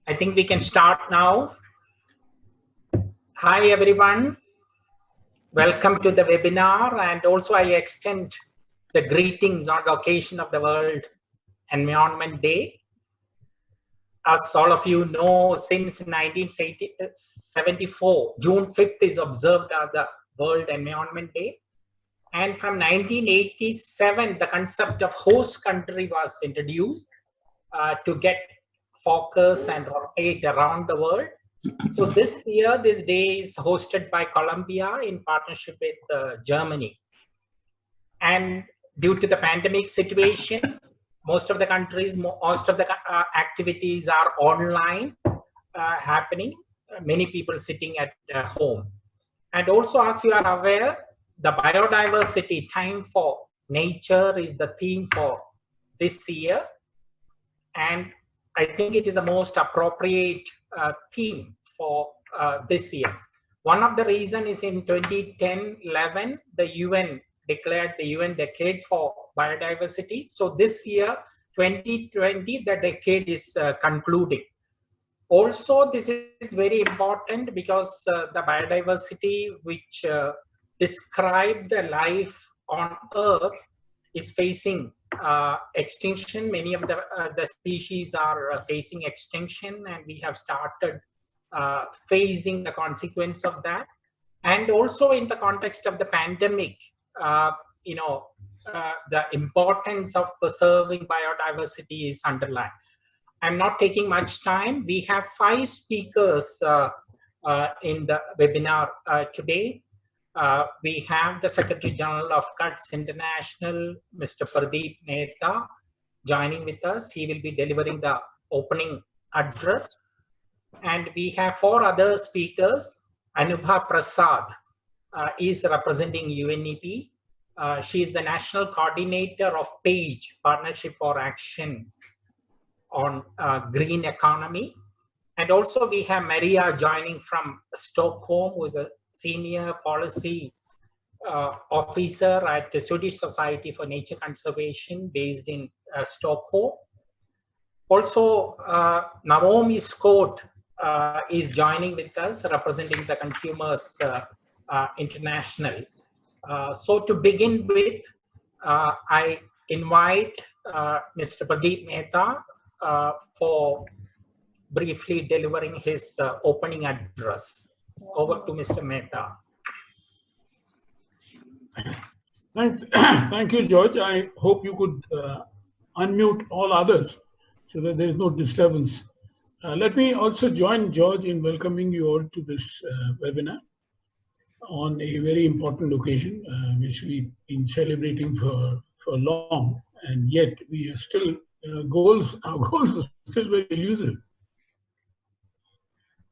I think we can start now. Hi, everyone. Welcome to the webinar. And also I extend the greetings on the occasion of the World Environment Day. As all of you know, since 1974, June 5th is observed as the World Environment Day. And from 1987, the concept of host country was introduced to get focus and rotate around the world. So this year, this day is hosted by Colombia in partnership with Germany. And due to the pandemic situation, most of the countries, most of the activities are online happening, many people sitting at home. And also, as you are aware, the biodiversity, time for nature, is the theme for this year. And I think it is the most appropriate theme for this year. One of the reasons is in 2010-11, the UN declared the UN Decade for Biodiversity. So this year, 2020, the decade is concluding. Also, this is very important because the biodiversity which describe the life on Earth is facing extinction. Many of the species are facing extinction, and we have started facing the consequence of that. And also in the context of the pandemic, the importance of preserving biodiversity is underlined. I'm not taking much time. We have 5 speakers in the webinar today. We have the Secretary General of CUTS International, Mr. Pradeep Mehta, joining with us. He will be delivering the opening address. And we have 4 other speakers. Anubha Prasad is representing UNEP. She is the National Coordinator of PAGE, Partnership for Action on Green Economy. And also we have Maria joining from Stockholm, who is a Senior Policy Officer at the Swedish Society for Nature Conservation based in Stockholm. Also, Naomi Scott is joining with us, representing the Consumers International. So to begin with, I invite Mr. Pradeep Mehta for briefly delivering his opening address. Over to Mr. Mehta. Thank you, George. I hope you could unmute all others so that there is no disturbance. Let me also join George in welcoming you all to this webinar on a very important occasion, which we've been celebrating for long, and yet we are still, our goals are still very elusive.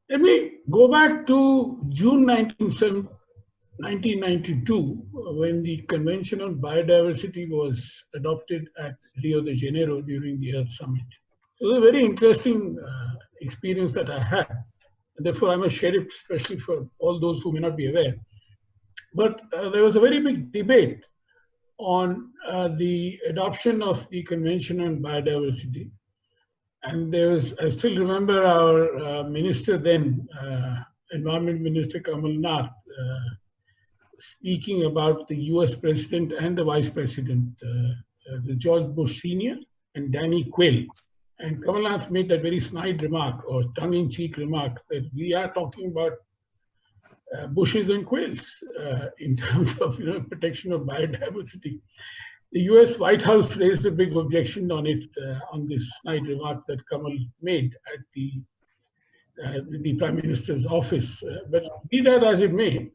Let me go back to June 1992, when the Convention on Biodiversity was adopted at Rio de Janeiro during the Earth Summit. It was a very interesting experience that I had. And therefore, I must share it, especially for all those who may not be aware. But there was a very big debate on the adoption of the Convention on Biodiversity. And there was, I still remember our minister then, Environment Minister Kamal Nath, speaking about the US President and the Vice President, the George Bush Sr. and Danny Quayle. And Kamal Nath made that very snide remark, or tongue-in-cheek remark, that we are talking about bushes and quails in terms of protection of biodiversity. The US White House raised a big objection on it, on this snide remark that Kamal made at the Prime Minister's office. But be that as it may,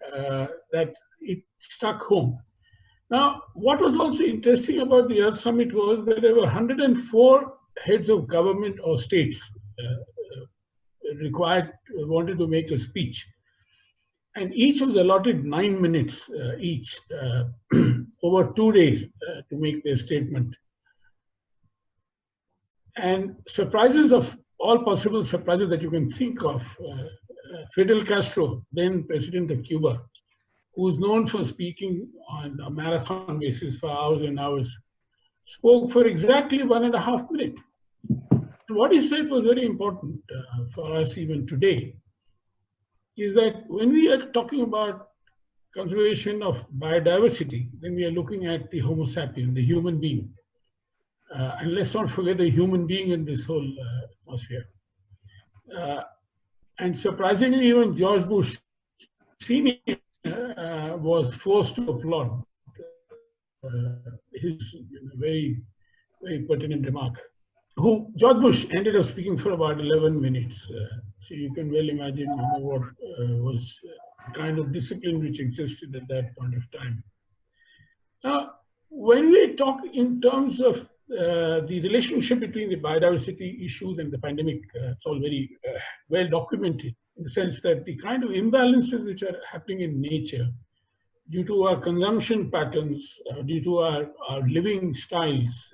that it struck home. Now, what was also interesting about the Earth Summit was that there were 104 heads of government or states wanted to make a speech. And each was allotted 9 minutes each over 2 days to make their statement. And surprises of all possible surprises that you can think of. Fidel Castro, then president of Cuba, who is known for speaking on a marathon basis for hours and hours, spoke for exactly 1.5 minutes. What he said was very important. for us even today, is that when we are talking about conservation of biodiversity, then we are looking at the Homo sapien, the human being. And let's not forget the human being in this whole atmosphere. And surprisingly, even George Bush Sr. Was forced to applaud his very, very pertinent remark. George Bush ended up speaking for about 11 minutes. So you can well imagine what was the kind of discipline which existed at that point of time. Now, when we talk in terms of the relationship between the biodiversity issues and the pandemic, it's all very well documented in the sense that the kind of imbalances which are happening in nature due to our consumption patterns, due to our living styles,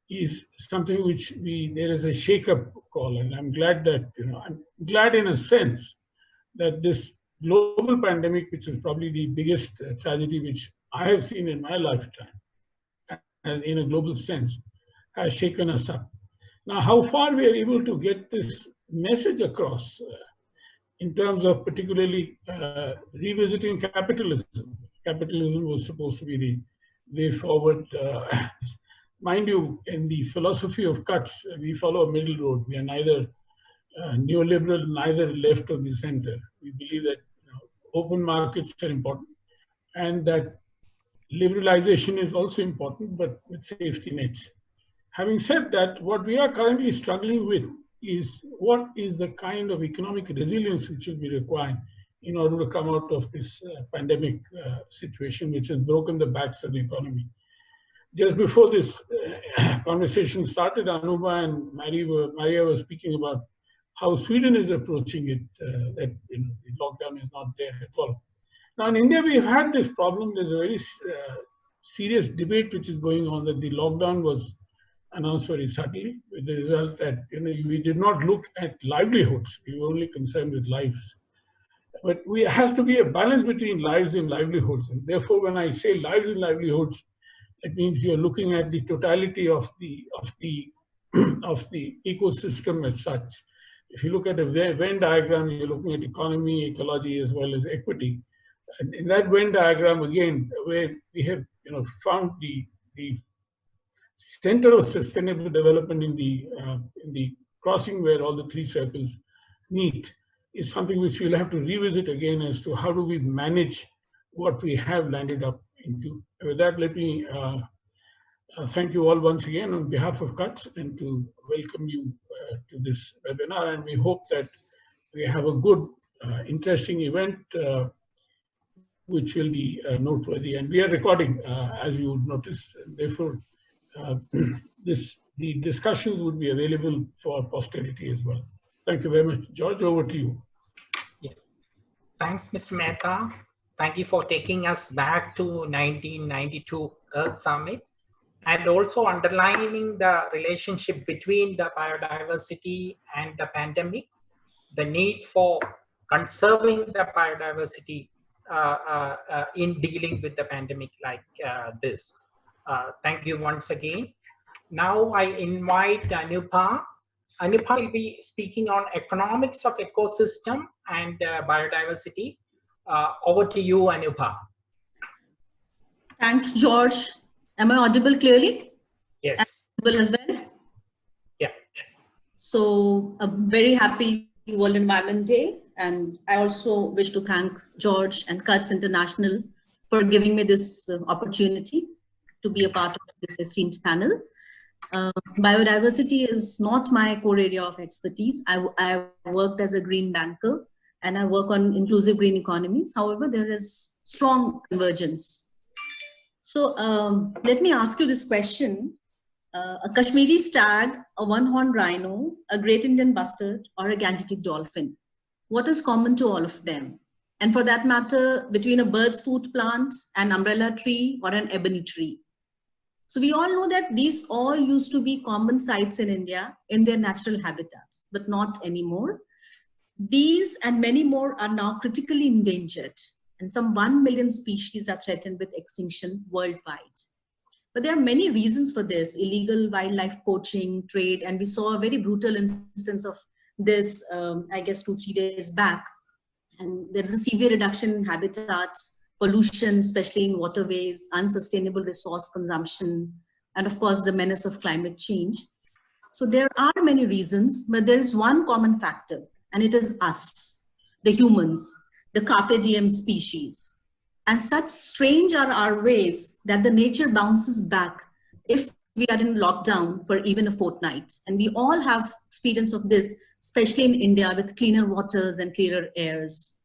is something which there is a shake-up call. And I'm glad that, I'm glad in a sense that this global pandemic, which is probably the biggest tragedy which I have seen in my lifetime, and in a global sense, has shaken us up. Now, how far we are able to get this message across in terms of particularly revisiting capitalism. Capitalism was supposed to be the way forward. Mind you, in the philosophy of cuts, we follow a middle road. We are neither neoliberal, neither left or the center. We believe that open markets are important and that liberalization is also important, but with safety nets. Having said that, what we are currently struggling with is what is the kind of economic resilience which will be required in order to come out of this pandemic situation, which has broken the backs of the economy. Just before this conversation started, Anuba and Maria were speaking about how Sweden is approaching it, that the lockdown is not there at all. Now in India, we've had this problem. There's a very serious debate which is going on that the lockdown was announced very suddenly, with the result that we did not look at livelihoods. We were only concerned with lives. But there has to be a balance between lives and livelihoods. And therefore, when I say lives and livelihoods, it means you're looking at the totality of the ecosystem as such. If you look at a Venn diagram, you're looking at economy, ecology, as well as equity. And in that Venn diagram, again, where we have found the center of sustainable development in the crossing where all the three circles meet, is something which we'll have to revisit again as to how do we manage what we have landed up into. With that, let me thank you all once again on behalf of CUTS and to welcome you to this webinar. And we hope that we have a good, interesting event which will be noteworthy. And we are recording, as you would notice. Therefore, the discussions would be available for posterity as well. Thank you very much. George, over to you. Yeah. Thanks, Mr. Mehta. Thank you for taking us back to 1992 Earth Summit and also underlining the relationship between the biodiversity and the pandemic, the need for conserving the biodiversity in dealing with the pandemic like this. Thank you once again. Now I invite Anupa. Anupa will be speaking on economics of ecosystem and biodiversity. Over to you, Anupa. Thanks, George. Am I audible clearly? Yes. Audible as well? Yeah. So a very happy World Environment Day. And I also wish to thank George and CUTS International for giving me this opportunity to be a part of this esteemed panel. Biodiversity is not my core area of expertise. I worked as a green banker and I work on inclusive green economies. However, there is strong convergence. So let me ask you this question. A Kashmiri stag, a one-horned rhino, a great Indian bustard, or a Gangetic dolphin. What is common to all of them? And for that matter, between a bird's food plant, an umbrella tree, or an ebony tree. So we all know that these all used to be common sites in India in their natural habitats, but not anymore. These and many more are now critically endangered, and some 1 million species are threatened with extinction worldwide. But there are many reasons for this: illegal wildlife poaching, trade, and we saw a very brutal instance of this, I guess 2-3 days back. And there's a severe reduction in habitat, pollution, especially in waterways, unsustainable resource consumption, and of course, the menace of climate change. So there are many reasons, but there is one common factor, and it is us, the humans, the carpe diem species. And such strange are our ways that the nature bounces back if we are in lockdown for even a fortnight. And we all have experience of this, especially in India with cleaner waters and clearer airs.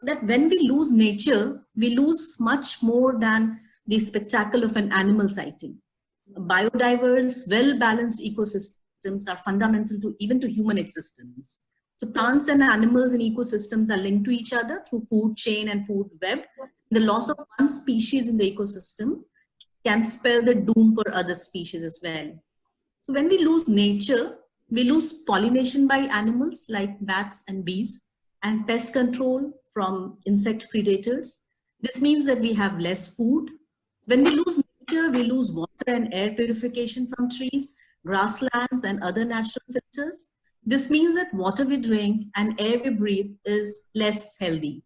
That when we lose nature, we lose much more than the spectacle of an animal sighting. Biodiverse, well-balanced ecosystems are fundamental to even to human existence. So plants and animals in ecosystems are linked to each other through food chain and food web. The loss of one species in the ecosystem can spell the doom for other species as well. So when we lose nature, we lose pollination by animals like bats and bees, and pest control from insect predators. This means that we have less food. When we lose nature, we lose water and air purification from trees, grasslands, and other natural filters. This means that water we drink and air we breathe is less healthy.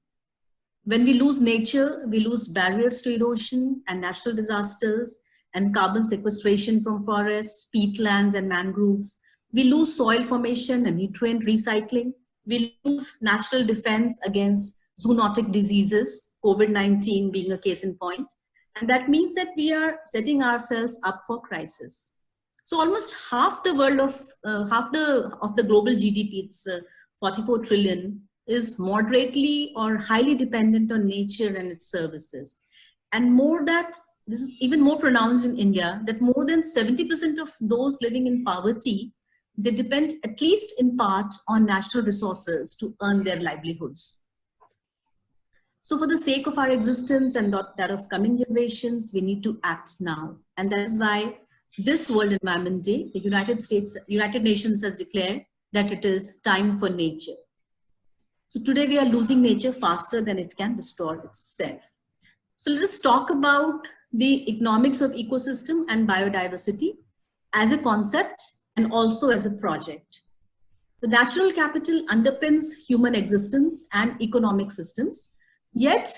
When we lose nature, we lose barriers to erosion and natural disasters and carbon sequestration from forests, peatlands, and mangroves. We lose soil formation and nutrient recycling. We lose natural defense against zoonotic diseases, COVID-19 being a case in point. And that means that we are setting ourselves up for crisis. So almost half the world of the global GDP, it's 44 trillion, is moderately or highly dependent on nature and its services. And this is even more pronounced in India, that more than 70% of those living in poverty, they depend at least in part on natural resources to earn their livelihoods. So for the sake of our existence and that of coming generations, we need to act now. And that is why this World Environment Day, the United Nations has declared that it is time for nature. So today we are losing nature faster than it can restore itself. So let us talk about the economics of ecosystem and biodiversity as a concept and also as a project. The natural capital underpins human existence and economic systems. Yet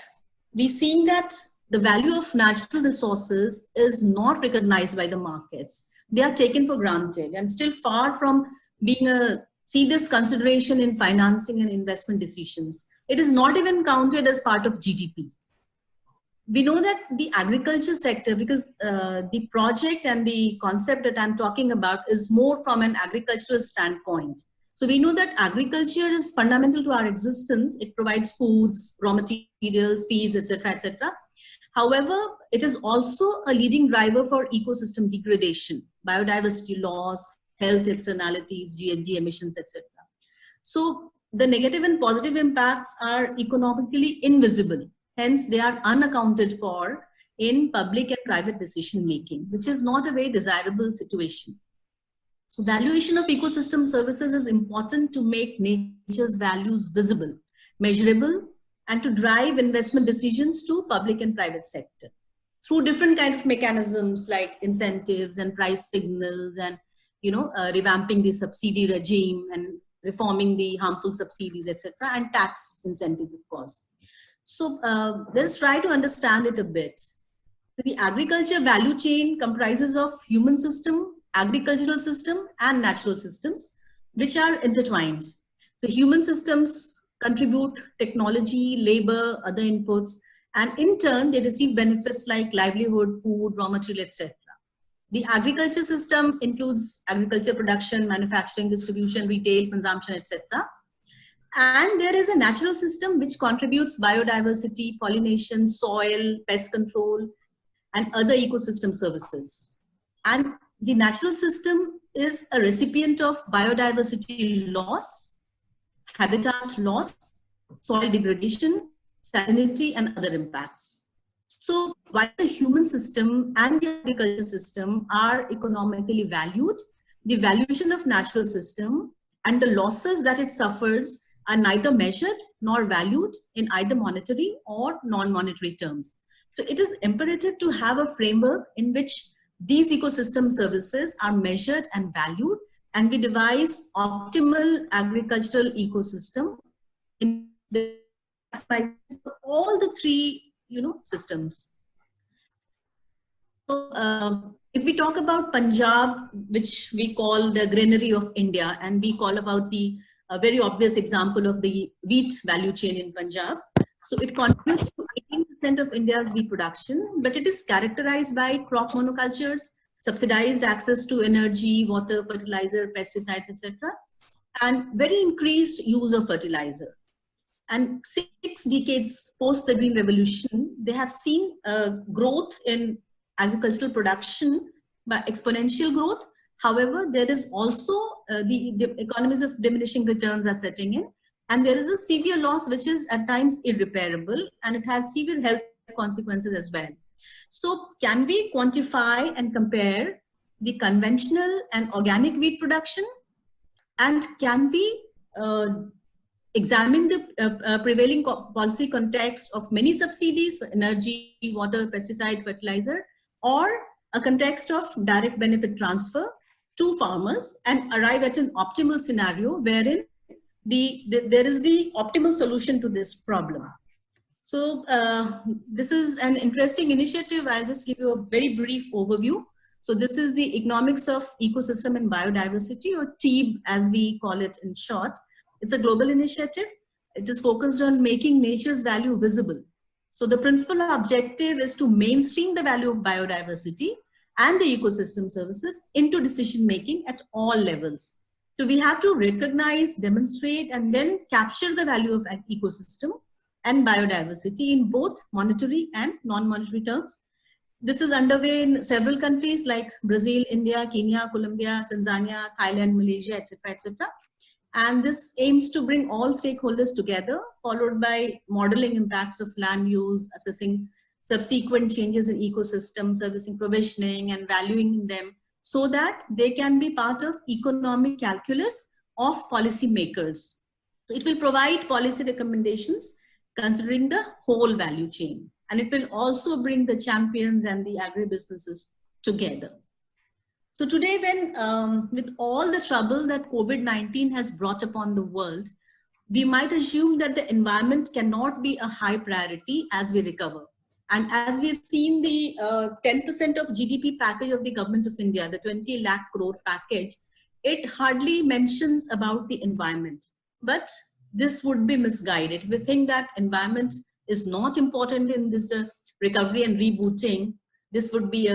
we see that the value of natural resources is not recognized by the markets. They are taken for granted and still far from being a serious consideration in financing and investment decisions. It is not even counted as part of GDP. We know that the agriculture sector, because the project and the concept that I'm talking about is more from an agricultural standpoint. So we know that agriculture is fundamental to our existence. It provides foods, raw materials, feeds, etc., etc. However, it is also a leading driver for ecosystem degradation, biodiversity loss, health externalities, GHG emissions, etc. So the negative and positive impacts are economically invisible. Hence, they are unaccounted for in public and private decision making, which is not a very desirable situation. So valuation of ecosystem services is important to make nature's values visible, measurable, and to drive investment decisions to public and private sector through different kind of mechanisms like incentives and price signals and revamping the subsidy regime and reforming the harmful subsidies, etc., and tax incentives, of course. So let's try to understand it a bit. The agriculture value chain comprises of human system, agricultural system, and natural systems, which are intertwined. So human systems contribute technology, labor, other inputs, and in turn, they receive benefits like livelihood, food, raw material, etc. The agriculture system includes agriculture production, manufacturing, distribution, retail, consumption, etc. And there is a natural system which contributes biodiversity, pollination, soil, pest control, and other ecosystem services. And the natural system is a recipient of biodiversity loss, habitat loss, soil degradation, salinity, and other impacts. So while the human system and the agriculture system are economically valued, the valuation of natural system and the losses that it suffers are neither measured nor valued in either monetary or non-monetary terms. So it is imperative to have a framework in which these ecosystem services are measured and valued and we devised optimal agricultural ecosystem in the all the three, systems. So if we talk about Punjab, which we call the granary of India, and we call about the very obvious example of the wheat value chain in Punjab. So it contributes to 18% of India's wheat production, but it is characterized by crop monocultures, subsidized access to energy, water, fertilizer, pesticides, etc., and very increased use of fertilizer. And 6 decades post the Green Revolution, they have seen growth in agricultural production by exponential growth. However, there is also the economies of diminishing returns are setting in, and there is a severe loss which is at times irreparable, and it has severe health consequences as well. So can we quantify and compare the conventional and organic wheat production? And can we examine the prevailing policy context of many subsidies for energy, water, pesticide, fertilizer, or a context of direct benefit transfer to farmers, and arrive at an optimal scenario wherein there is the optimal solution to this problem? So this is an interesting initiative. I'll just give you a very brief overview. So this is the Economics of Ecosystem and Biodiversity, or TEEB as we call it in short. It's a global initiative. It is focused on making nature's value visible. So the principal objective is to mainstream the value of biodiversity and the ecosystem services into decision-making at all levels. So we have to recognize, demonstrate, and then capture the value of an ecosystem and biodiversity in both monetary and non-monetary terms. This is underway in several countries like Brazil, India, Kenya, Colombia, Tanzania, Thailand, Malaysia, etc., etc. And this aims to bring all stakeholders together, followed by modeling impacts of land use, assessing subsequent changes in ecosystem, servicing provisioning, and valuing them so that they can be part of economic calculus of policymakers. So it will provide policy recommendations considering the whole value chain. And it will also bring the champions and the agribusinesses together. So today, when with all the trouble that COVID-19 has brought upon the world, we might assume that the environment cannot be a high priority as we recover. And as we've seen the 10% of GDP package of the government of India, the 20 lakh crore package, it hardly mentions about the environment. But this would be misguided. We think that environment is not important in this recovery and rebooting. This would be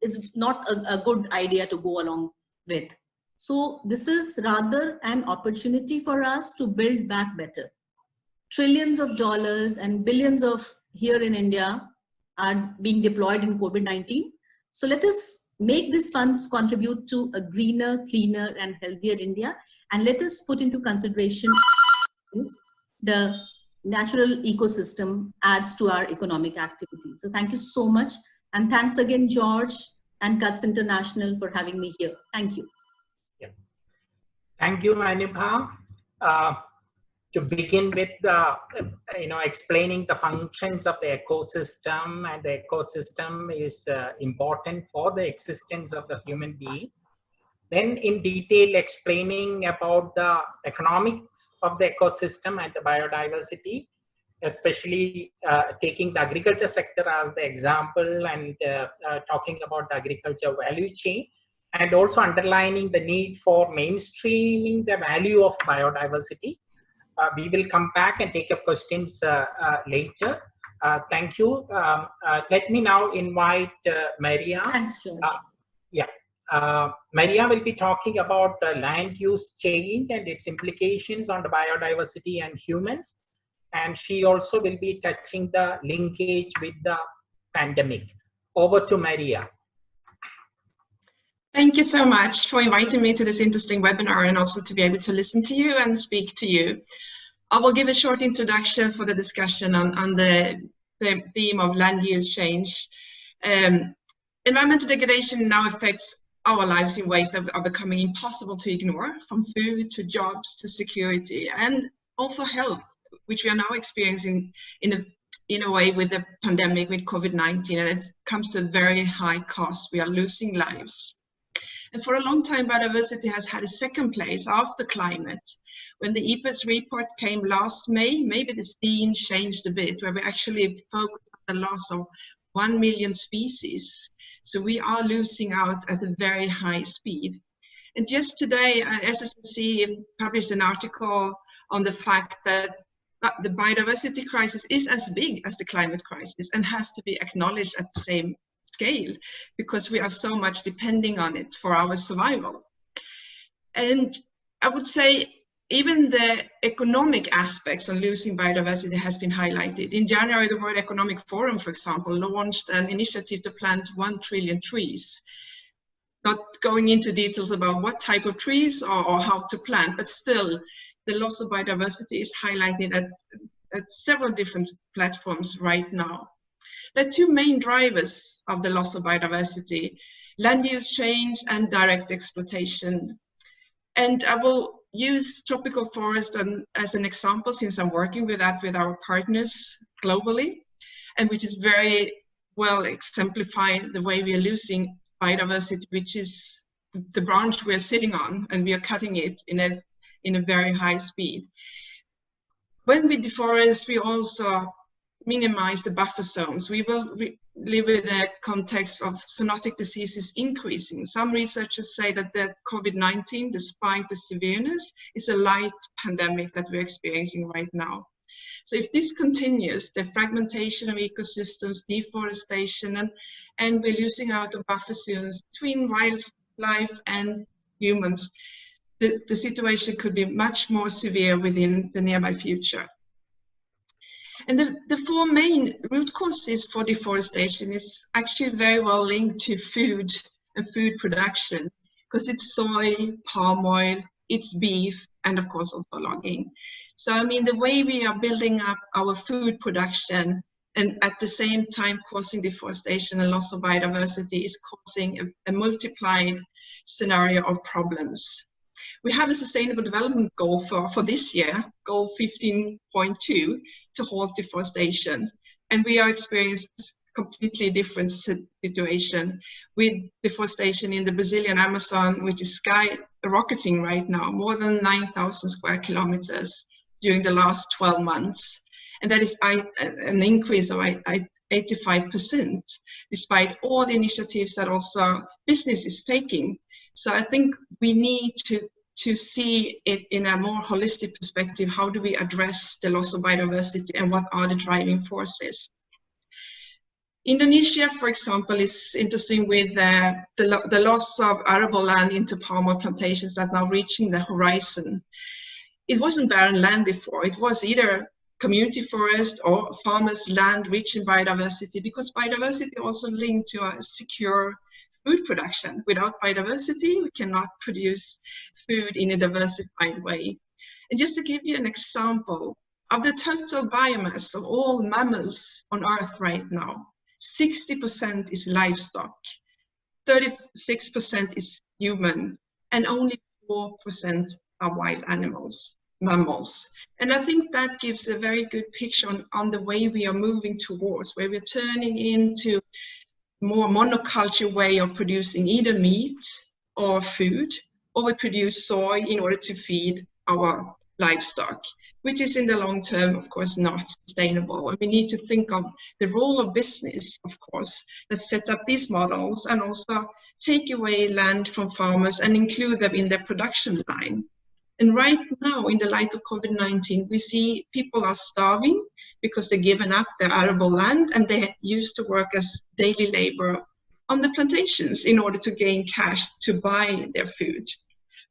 it's not a good idea to go along with. So this is rather an opportunity for us to build back better. Trillions of dollars and billions of here in India are being deployed in COVID-19. So let us make these funds contribute to a greener, cleaner, and healthier India. And let us put into consideration the natural ecosystem adds to our economic activity. So thank you so much. And thanks again, George and Cuts International, for having me here. Thank you. Yeah. Thank you, Anubha. To begin with, explaining the functions of the ecosystem, and the ecosystem is important for the existence of the human being. Then in detail explaining about the economics of the ecosystem and the biodiversity, especially taking the agriculture sector as the example, and talking about the agriculture value chain, and also underlining the need for mainstreaming the value of biodiversity. We will come back and take up questions later. Thank you. Let me now invite Maria. Thanks, George. Maria will be talking about the land use change and its implications on the biodiversity and humans. And she also will be touching the linkage with the pandemic. Over to Maria. Thank you so much for inviting me to this interesting webinar, and also to be able to listen to you and speak to you. I will give a short introduction for the discussion on the theme of land use change. Environmental degradation now affects our lives in ways that are becoming impossible to ignore, from food to jobs to security, and also health, which we are now experiencing in a way with the pandemic, with COVID-19, and it comes to a very high cost. We are losing lives. And for a long time, biodiversity has had a second place after climate. When the EPAS report came last May, maybe the scene changed a bit, where we actually focused on the loss of 1 million species. So we are losing out at a very high speed. And just today, SSC published an article on the fact that the biodiversity crisis is as big as the climate crisis and has to be acknowledged at the same scale, because we are so much depending on it for our survival. And I would say even the economic aspects of losing biodiversity has been highlighted. In January, the World Economic Forum, for example, launched an initiative to plant 1 trillion trees. Not going into details about what type of trees or how to plant, but still the loss of biodiversity is highlighted at several different platforms right now. There are two main drivers of the loss of biodiversity: land use change and direct exploitation. And I will use tropical forest as an example, since I'm working with that with our partners globally, and which is very well exemplifying the way we are losing biodiversity, which is the branch we're sitting on, and we are cutting it in a very high speed. When we deforest, we also minimize the buffer zones. We will live in a context of zoonotic diseases increasing. Some researchers say that the COVID-19, despite the severeness, is a light pandemic that we're experiencing right now. So if this continues, the fragmentation of ecosystems, deforestation, and we're losing out of buffer zones between wildlife and humans, the situation could be much more severe within the nearby future. And the four main root causes for deforestation is actually very well linked to food and food production, because it's soy, palm oil, it's beef, and of course also logging. So I mean, the way we are building up our food production and at the same time causing deforestation and loss of biodiversity is causing a multiplied scenario of problems. We have a sustainable development goal for this year, goal 15.2, to halt deforestation. And we are experiencing a completely different situation with deforestation in the Brazilian Amazon, which is skyrocketing right now, more than 9,000 square kilometers during the last 12 months. And that is an increase of 85%, despite all the initiatives that also business is taking. So I think we need to see it in a more holistic perspective. How do we address the loss of biodiversity and what are the driving forces? Indonesia, for example, is interesting with the loss of arable land into palm oil plantations that are now reaching the horizon. It wasn't barren land before. It was either community forest or farmers' land rich in biodiversity, because biodiversity also linked to a secure food production. Without biodiversity, we cannot produce food in a diversified way. And just to give you an example, of the total biomass of all mammals on Earth right now, 60% is livestock, 36% is human, and only 4% are wild animals, mammals. And I think that gives a very good picture on the way we are moving towards, where we're turning into more monoculture way of producing either meat or food, or we produce soy in order to feed our livestock, which is in the long term, of course, not sustainable. And we need to think of the role of business, of course, that set up these models and also take away land from farmers and include them in their production line. And right now, in the light of COVID-19, we see people are starving because they've given up their arable land and they used to work as daily labor on the plantations in order to gain cash to buy their food.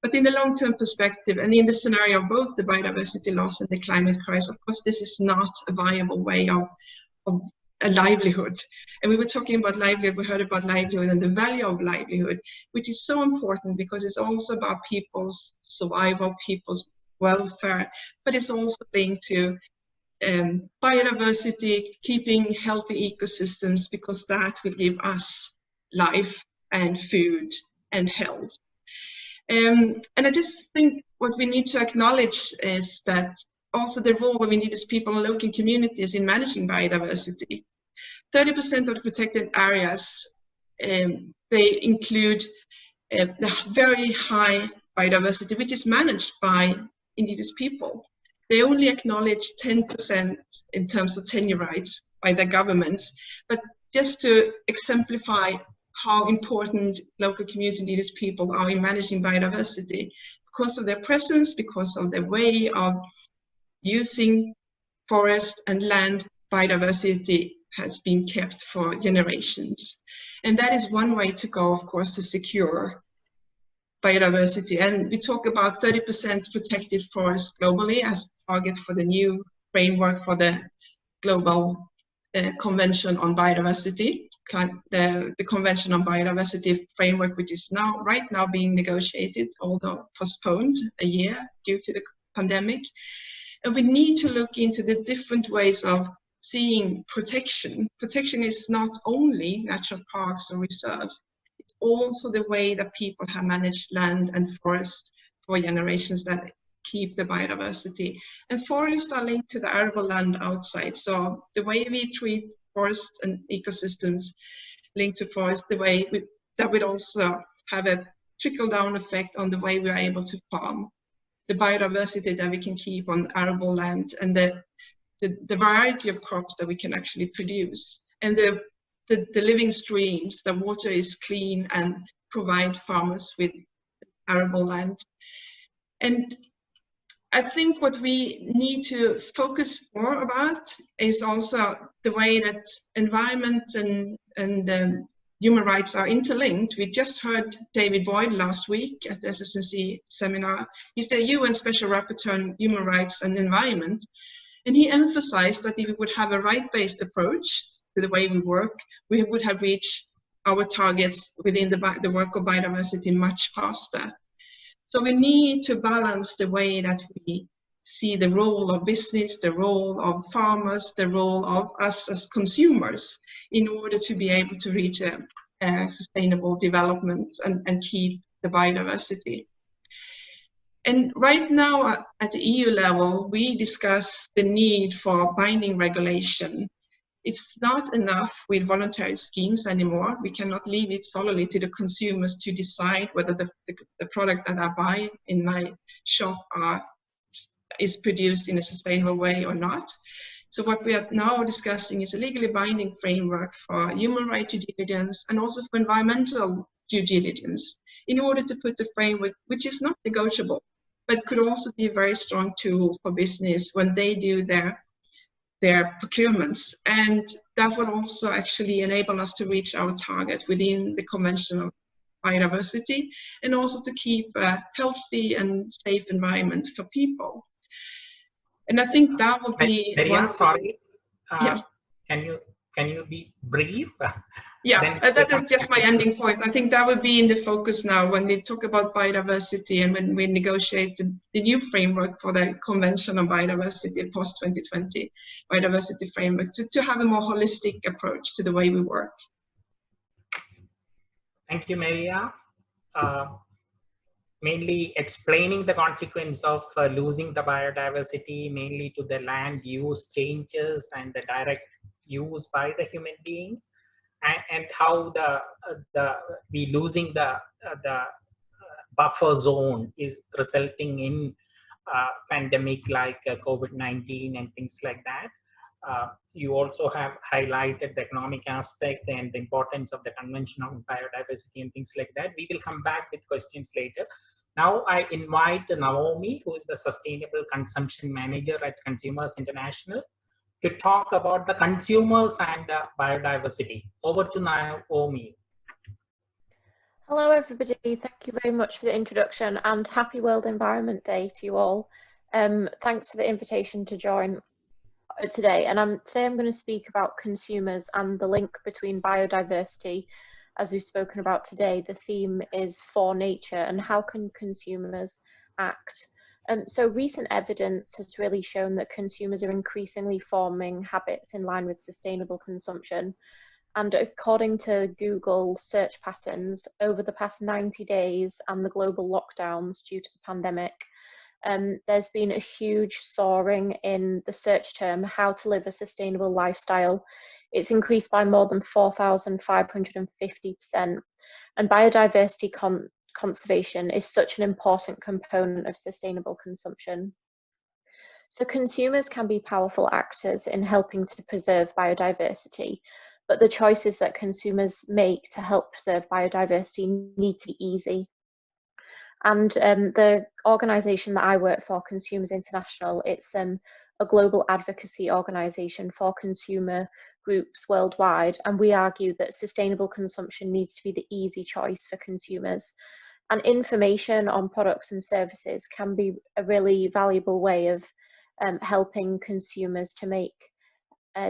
But in the long-term perspective, and in the scenario of both the biodiversity loss and the climate crisis, of course, this is not a viable way of a livelihood. And we were talking about livelihood, we heard about livelihood and the value of livelihood, which is so important because it's also about people's survival, people's welfare, but it's also linked to biodiversity, keeping healthy ecosystems, because that will give us life and food and health. And I just think what we need to acknowledge is that also the role we need as people in local communities in managing biodiversity. 30% of the protected areas, they include the very high biodiversity, which is managed by indigenous people. They only acknowledge 10% in terms of tenure rights by their governments. But just to exemplify how important local communities and indigenous people are in managing biodiversity, because of their presence, because of their way of using forest and land, biodiversity has been kept for generations. And that is one way to go, of course, to secure biodiversity. And we talk about 30% protected forests globally as target for the new framework for the global Convention on Biodiversity, the Convention on Biodiversity framework, which is right now being negotiated, although postponed a year due to the pandemic. And we need to look into the different ways of seeing protection. Protection is not only natural parks or reserves, it's also the way that people have managed land and forest for generations that keep the biodiversity. And forests are linked to the arable land outside. So the way we treat forests and ecosystems linked to forests, the way that would also have a trickle-down effect on the way we are able to farm. The biodiversity that we can keep on arable land, and the variety of crops that we can actually produce, and the living streams, the water is clean and provide farmers with arable land. And I think what we need to focus more about is also the way that environment and human rights are interlinked. We just heard David Boyd last week at the SSNC seminar. He's the UN Special Rapporteur on Human Rights and Environment. And he emphasized that if we would have a right-based approach to the way we work, we would have reached our targets within the work of biodiversity much faster. So we need to balance the way that we see the role of business, the role of farmers, the role of us as consumers, in order to be able to reach a sustainable development and keep the biodiversity. And right now at the EU level, we discuss the need for binding regulation. It's not enough with voluntary schemes anymore. We cannot leave it solely to the consumers to decide whether the product that I buy in my shop is produced in a sustainable way or not. So what we are now discussing is a legally binding framework for human rights due diligence and also for environmental due diligence, in order to put the framework, which is not negotiable, but could also be a very strong tool for business when they do their procurements. And that will also actually enable us to reach our target within the Convention on Biodiversity, and also to keep a healthy and safe environment for people. And I think that would be one. Sorry, yeah. Can you be brief? Yeah, that is just my ending point. I think that would be in the focus now when we talk about biodiversity and when we negotiate the new framework for the Convention on Biodiversity post-2020 biodiversity framework, to have a more holistic approach to the way we work. Thank you, Maria. Mainly explaining the consequence of losing the biodiversity, mainly to the land use changes and the direct use by the human beings, and how we losing the buffer zone is resulting in pandemic like COVID-19 and things like that. You also have highlighted the economic aspect and the importance of the Convention on Biodiversity and things like that. We will come back with questions later. Now I invite Naomi, who is the Sustainable Consumption Manager at Consumers International, to talk about the consumers and the biodiversity. Over to Naomi. Hello everybody, thank you very much for the introduction and happy World Environment Day to you all. Thanks for the invitation to join today. And today I'm going to speak about consumers and the link between biodiversity. As we've spoken about today, the theme is for nature and how can consumers act. So recent evidence has really shown that consumers are increasingly forming habits in line with sustainable consumption. And according to Google search patterns, over the past 90 days and the global lockdowns due to the pandemic, there's been a huge soaring in the search term, how to live a sustainable lifestyle. It's increased by more than 4,550%. And biodiversity conservation is such an important component of sustainable consumption. So consumers can be powerful actors in helping to preserve biodiversity, but the choices that consumers make to help preserve biodiversity need to be easy. And the organisation that I work for, Consumers International, it's a global advocacy organisation for consumer groups worldwide, and we argue that sustainable consumption needs to be the easy choice for consumers. And information on products and services can be a really valuable way of helping consumers to make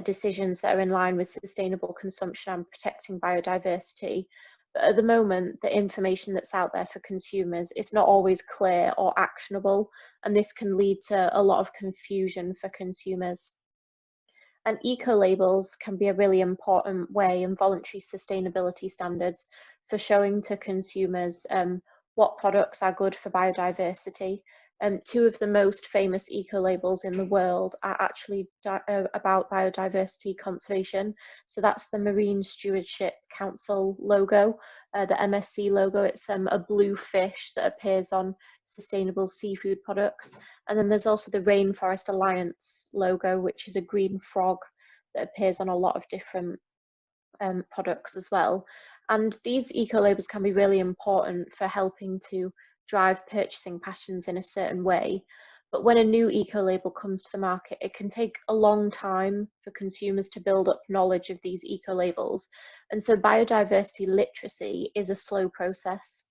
decisions that are in line with sustainable consumption and protecting biodiversity. But at the moment, the information that's out there for consumers is not always clear or actionable, and this can lead to a lot of confusion for consumers. And eco-labels can be a really important way, and voluntary sustainability standards, for showing to consumers what products are good for biodiversity. Two of the most famous eco-labels in the world are actually about biodiversity conservation. So that's the Marine Stewardship Council logo, the MSC logo. It's a blue fish that appears on sustainable seafood products. And then there's also the Rainforest Alliance logo, which is a green frog that appears on a lot of different products as well. And these eco-labels can be really important for helping to drive purchasing patterns in a certain way. But when a new eco-label comes to the market, it can take a long time for consumers to build up knowledge of these eco-labels. And so biodiversity literacy is a slow process.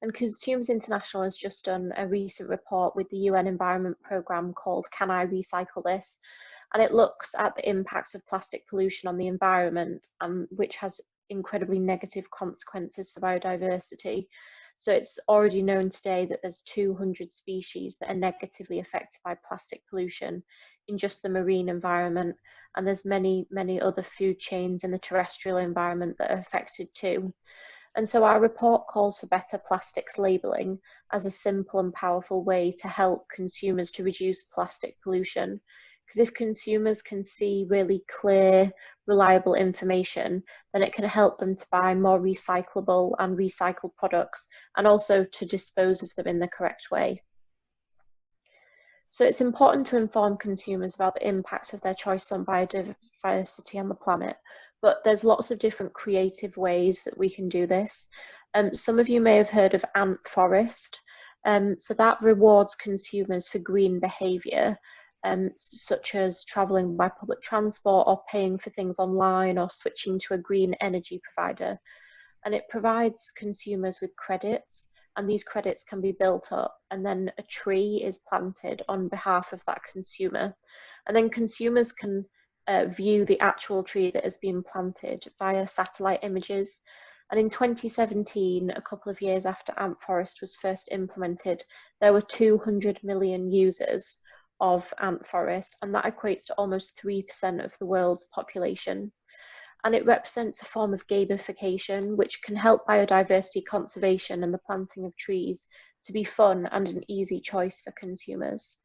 And Consumers International has just done a recent report with the UN Environment Programme called Can I Recycle This? And it looks at the impact of plastic pollution on the environment, which has incredibly negative consequences for biodiversity. So it's already known today that there's 200 species that are negatively affected by plastic pollution in just the marine environment, and there's many other food chains in the terrestrial environment that are affected too. And so our report calls for better plastics labelling as a simple and powerful way to help consumers to reduce plastic pollution. Because if consumers can see really clear, reliable information, then it can help them to buy more recyclable and recycled products, and also to dispose of them in the correct way. So it's important to inform consumers about the impact of their choice on biodiversity on the planet, but there's lots of different creative ways that we can do this. Some of you may have heard of Ant Forest. So that rewards consumers for green behaviour, such as travelling by public transport or paying for things online or switching to a green energy provider. And it provides consumers with credits, and these credits can be built up, and then a tree is planted on behalf of that consumer. And then consumers can view the actual tree that has been planted via satellite images. And in 2017, a couple of years after Ant Forest was first implemented, there were 200 million users of Ant Forest, and that equates to almost 3% of the world's population. And it represents a form of gamification which can help biodiversity conservation and the planting of trees to be fun and an easy choice for consumers.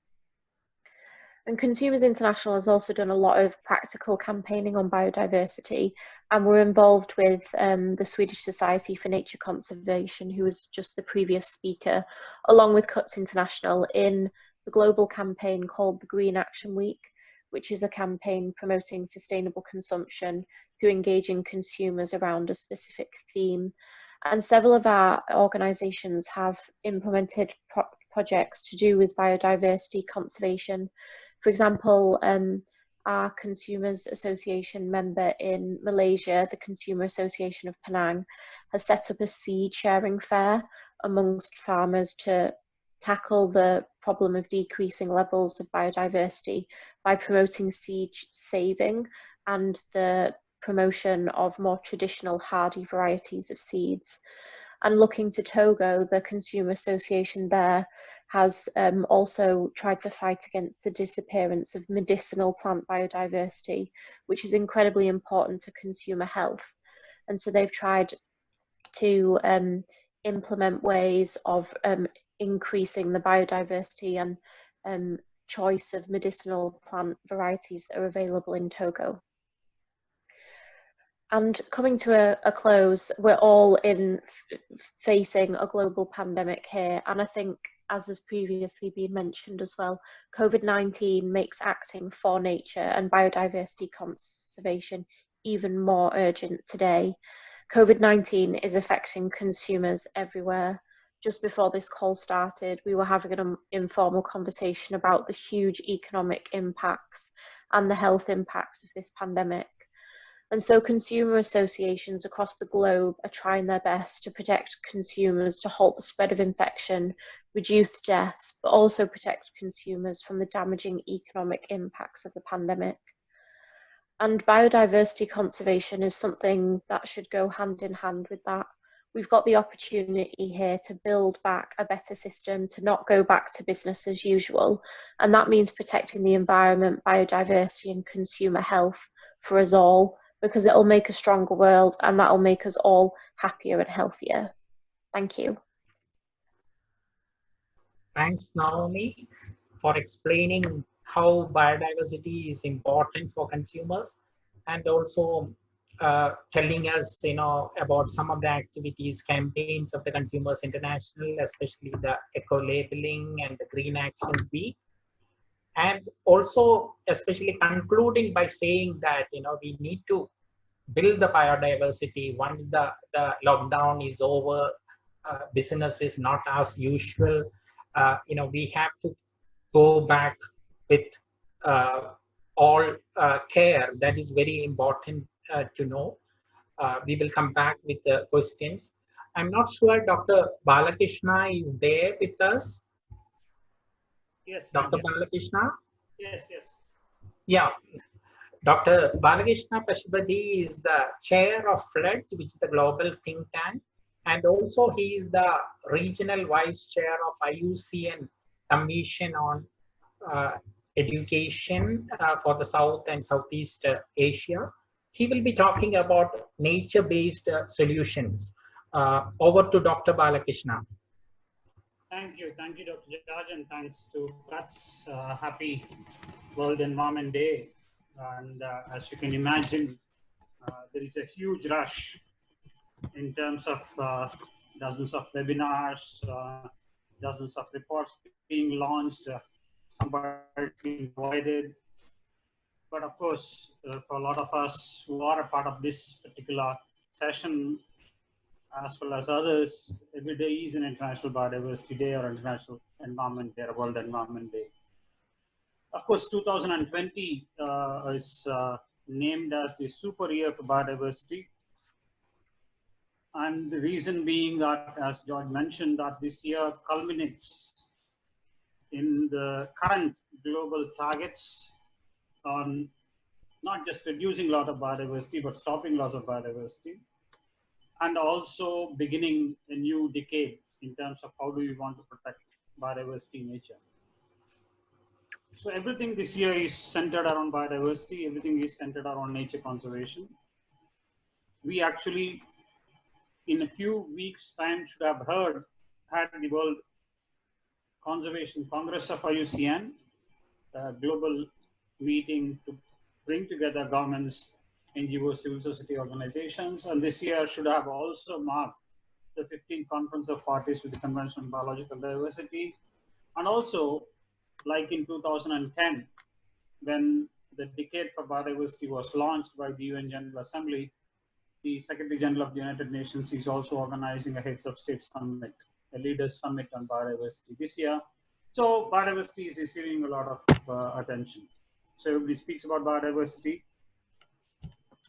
And Consumers International has also done a lot of practical campaigning on biodiversity, and we're involved with the Swedish Society for Nature Conservation, who was just the previous speaker, along with Cuts International, in the global campaign called the Green Action Week, which is a campaign promoting sustainable consumption through engaging consumers around a specific theme. And several of our organisations have implemented projects to do with biodiversity conservation. For example, our Consumers Association member in Malaysia, the Consumer Association of Penang, has set up a seed sharing fair amongst farmers to tackle the problem of decreasing levels of biodiversity by promoting seed saving and the promotion of more traditional hardy varieties of seeds. And looking to Togo, the Consumer Association there has also tried to fight against the disappearance of medicinal plant biodiversity, which is incredibly important to consumer health. And so they've tried to implement ways of increasing the biodiversity and choice of medicinal plant varieties that are available in Togo. And coming to a close, we're all facing a global pandemic here. And I think, as has previously been mentioned as well, COVID-19 makes acting for nature and biodiversity conservation even more urgent today. COVID-19 is affecting consumers everywhere. Just before this call started, we were having an informal conversation about the huge economic impacts and the health impacts of this pandemic. And so consumer associations across the globe are trying their best to protect consumers, to halt the spread of infection, reduce deaths, but also protect consumers from the damaging economic impacts of the pandemic. And biodiversity conservation is something that should go hand in hand with that. We've got the opportunity here to build back a better system, to not go back to business as usual. And that means protecting the environment, biodiversity, and consumer health for us all, because it'll make a stronger world and that'll make us all happier and healthier. Thank you. Thanks, Naomi, for explaining how biodiversity is important for consumers, and also telling us, about some of the activities, campaigns of the Consumers International, especially the eco-labeling and the Green Action Week. And also, especially concluding by saying that, we need to build the biodiversity once the lockdown is over, business is not as usual. We have to go back with all care. That is very important to know. We will come back with the questions. I'm not sure Dr. Balakrishna is there with us. Yes, Dr. Balakrishna? Yes. Yeah. Dr. Balakrishna Pashupati is the chair of FLOOD, which is the global think tank. And also he is the regional vice chair of IUCN Commission on Education for the South and Southeast Asia. He will be talking about nature-based solutions. Over to Dr. Balakrishna. Thank you, Dr. George, and thanks to CUTS. Happy World Environment Day. And as you can imagine, there is a huge rush in terms of dozens of webinars, dozens of reports being launched, some being provided. But of course, for a lot of us who are a part of this particular session, as well as others, every day is an International Biodiversity Day or International Environment Day or World Environment Day. Of course, 2020 is named as the super year for biodiversity. And the reason being that, as George mentioned, that this year culminates in the current global targets on not just reducing loss of biodiversity, but stopping loss of biodiversity, and also beginning a new decade in terms of how do we want to protect biodiversity in nature. So everything this year is centered around biodiversity, everything is centered around nature conservation. We actually, in a few weeks' time, should have had the World Conservation Congress of IUCN, a global meeting to bring together governments, NGOs, civil society organizations, and this year should have also marked the 15th Conference of Parties to the Convention on Biological Diversity, and also, like in 2010, when the Decade for Biodiversity was launched by the UN General Assembly, the Secretary General of the United Nations is also organizing a Heads of State Summit, a Leaders Summit on Biodiversity this year. So biodiversity is receiving a lot of attention. So everybody speaks about biodiversity,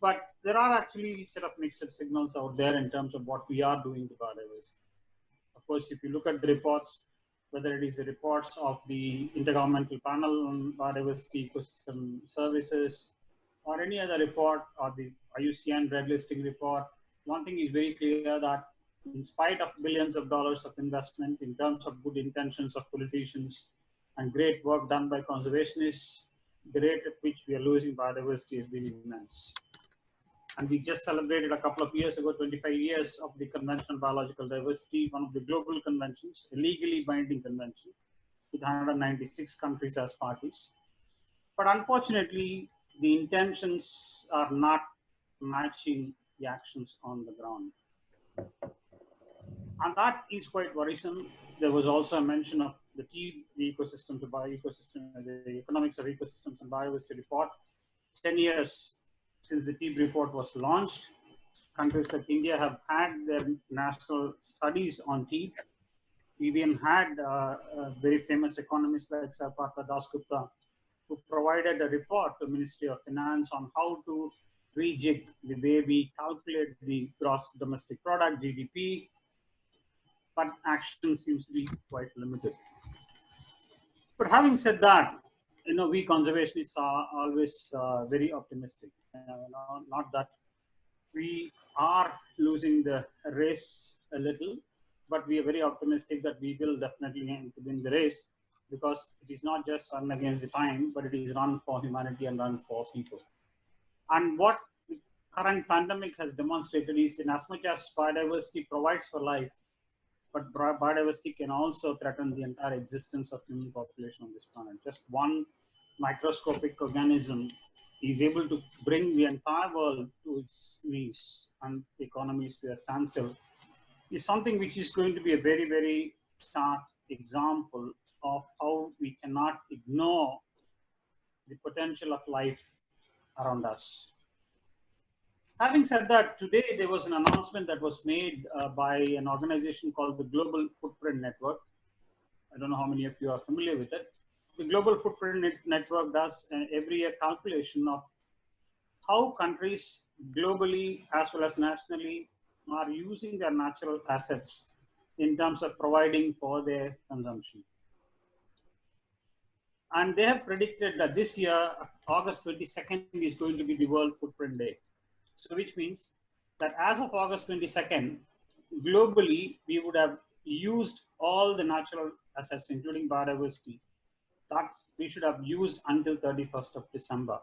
but there are actually a set of mixed signals out there in terms of what we are doing to biodiversity. Of course, if you look at the reports, whether it is the reports of the Intergovernmental Panel on Biodiversity Ecosystem Services, or any other report, or the IUCN Red Listing report, one thing is very clear, that in spite of billions of dollars of investment, in terms of good intentions of politicians and great work done by conservationists, the rate at which we are losing biodiversity has been immense. And we just celebrated a couple of years ago, 25 years of the Convention on Biological Diversity, one of the global conventions, a legally binding convention with 196 countries as parties. But unfortunately, the intentions are not matching the actions on the ground. And that is quite worrisome. There was also a mention of the tea, the ecosystem, the bioecosystem, the economics of ecosystems and biodiversity report. 10 years since the TEEB report was launched, countries like India have had their national studies on tea. We even had very famous economists like Sir Partha Dasgupta, who provided a report to Ministry of Finance on how to rejig the way we calculate the gross domestic product, GDP, but action seems to be quite limited. But having said that, we conservationists are always very optimistic. Not that we are losing the race a little, but we are very optimistic that we will definitely win the race, because it is not just run against the time, but it is run for humanity and run for people. And what the current pandemic has demonstrated is, in as much as biodiversity provides for life, but biodiversity can also threaten the entire existence of human population on this planet. Just one microscopic organism is able to bring the entire world to its knees and economies to a standstill, is something which is going to be a very, very stark example of how we cannot ignore the potential of life around us. Having said that, today there was an announcement that was made by an organization called the Global Footprint Network. I don't know how many of you are familiar with it. The Global Footprint Network does every year calculation of how countries globally as well as nationally are using their natural assets in terms of providing for their consumption. And they have predicted that this year, August 22nd is going to be the World Footprint Day. So which means that as of August 22nd, globally, we would have used all the natural assets, including biodiversity, that we should have used until 31st of December.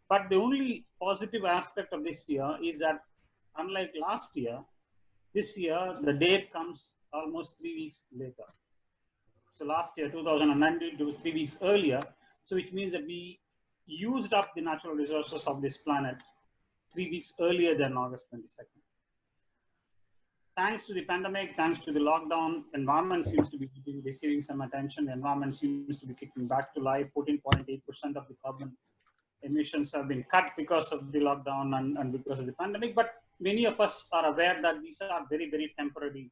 But the only positive aspect of this year is that, unlike last year, this year, the date comes almost 3 weeks later. So last year, 2019, it was 3 weeks earlier. So which means that we used up the natural resources of this planet 3 weeks earlier than August 22nd. Thanks to the pandemic, thanks to the lockdown, environment seems to be receiving some attention. The environment seems to be kicking back to life. 14.8% of the carbon emissions have been cut because of the lockdown and because of the pandemic. But many of us are aware that these are very, very temporary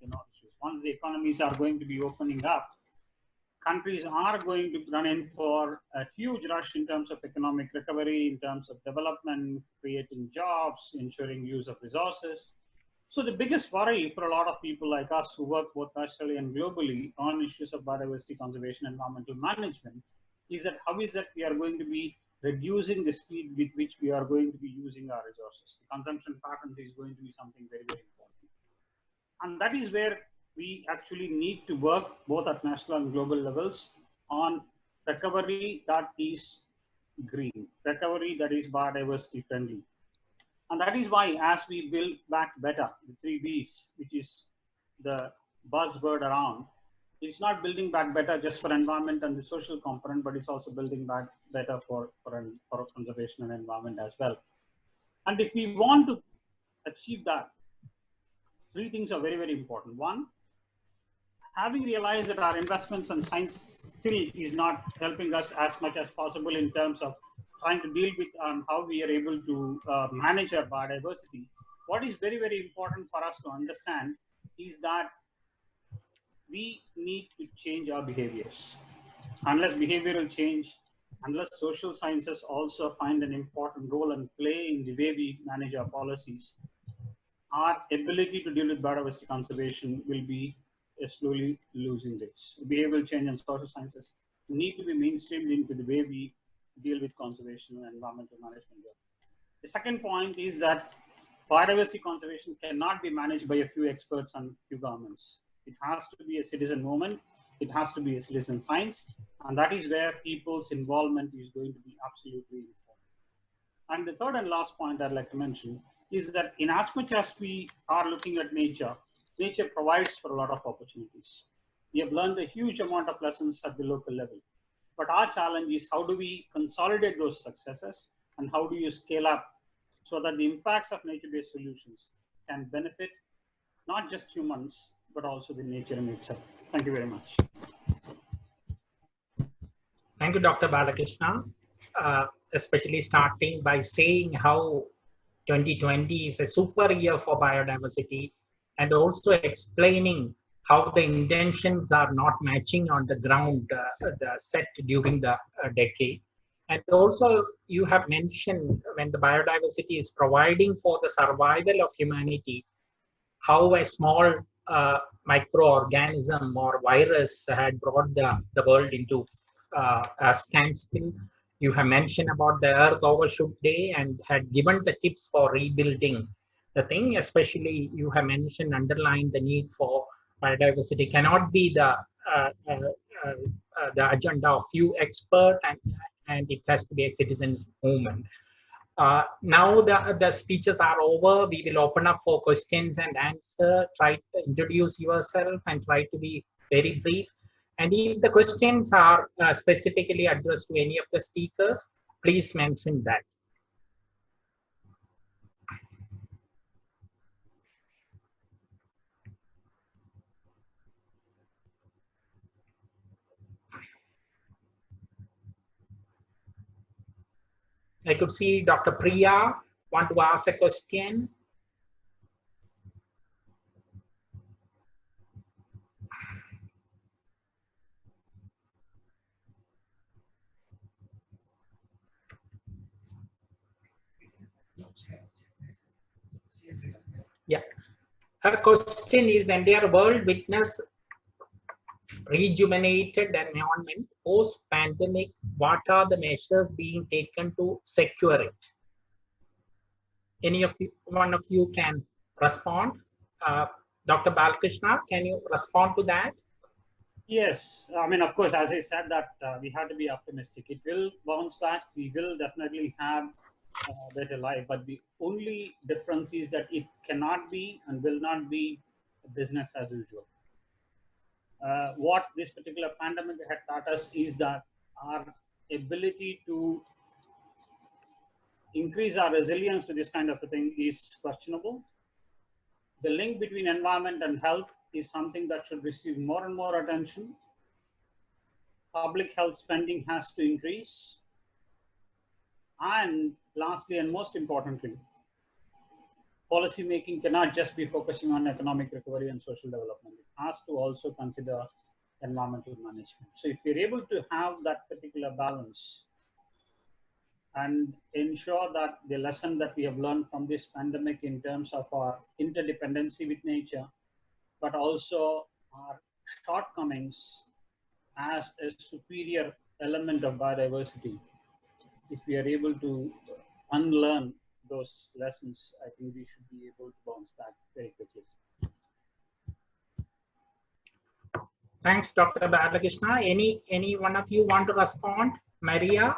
issues. Once the economies are going to be opening up, countries are going to run in for a huge rush in terms of economic recovery, in terms of development, creating jobs, ensuring use of resources. So the biggest worry for a lot of people like us who work both nationally and globally on issues of biodiversity conservation and environmental management is that how is that we are going to be reducing the speed with which we are going to be using our resources. The consumption patterns is going to be something very, very important. And that is where we actually need to work both at national and global levels on recovery that is green, recovery that is biodiversity friendly. And that is why, as we build back better, the 3 Bs, which is the buzzword around, it's not building back better just for environment and the social component, but it's also building back better for conservation and environment as well. And if we want to achieve that, 3 things are very, very important. One, having realized that our investments in science still is not helping us as much as possible in terms of trying to deal with how we are able to manage our biodiversity, what is very, very important for us to understand is that we need to change our behaviors. Unless behavioral change, unless social sciences also find an important role and play in the way we manage our policies, our ability to deal with biodiversity conservation will be slowly losing this. Behavioral change and social sciences need to be mainstreamed into the way we deal with conservation and environmental management. The second point is that biodiversity conservation cannot be managed by a few experts and few governments. It has to be a citizen movement. It has to be a citizen science. And that is where people's involvement is going to be absolutely important. And the third and last point I'd like to mention is that in as much as we are looking at nature, nature provides for a lot of opportunities. We have learned a huge amount of lessons at the local level. But our challenge is how do we consolidate those successes and how do you scale up so that the impacts of nature-based solutions can benefit not just humans, but also the nature in itself. Thank you very much. Thank you, Dr. Balakrishna, especially starting by saying how 2020 is a super year for biodiversity, and also explaining how the intentions are not matching on the ground set during the decade. And also you have mentioned when the biodiversity is providing for the survival of humanity, how a small microorganism or virus had brought the world into a standstill. You have mentioned about the Earth Overshoot Day and had given the tips for rebuilding the thing. Especially you have mentioned, underlined the need for biodiversity cannot be the agenda of few experts, and it has to be a citizens movement. Now the speeches are over. We will open up for questions and answer. Try to introduce yourself and try to be very brief. And if the questions are specifically addressed to any of the speakers, please mention that. I could see Dr. Priya want to ask a question. Yeah, her question is, the entire world witness rejuvenated environment post-pandemic. What are the measures being taken to secure it? Any of you, one of you can respond. Dr. Balakrishna, can you respond to that? Yes, I mean, of course, as I said, that we have to be optimistic. It will bounce back. We will definitely have better life, but the only difference is that it cannot be and will not be business as usual. What this particular pandemic had taught us is that our ability to increase our resilience to this kind of a thing is questionable. The link between environment and health is something that should receive more and more attention. Public health spending has to increase. And lastly, and most importantly, policy making cannot just be focusing on economic recovery and social development. It has to also consider environmental management. So if we're able to have that particular balance and ensure that the lesson that we have learned from this pandemic in terms of our interdependency with nature, but also our shortcomings as a superior element of biodiversity, if we are able to unlearn those lessons, I think we should be able to bounce back very quickly. Thanks, Dr. Balakrishna. Any one of you want to respond? Maria?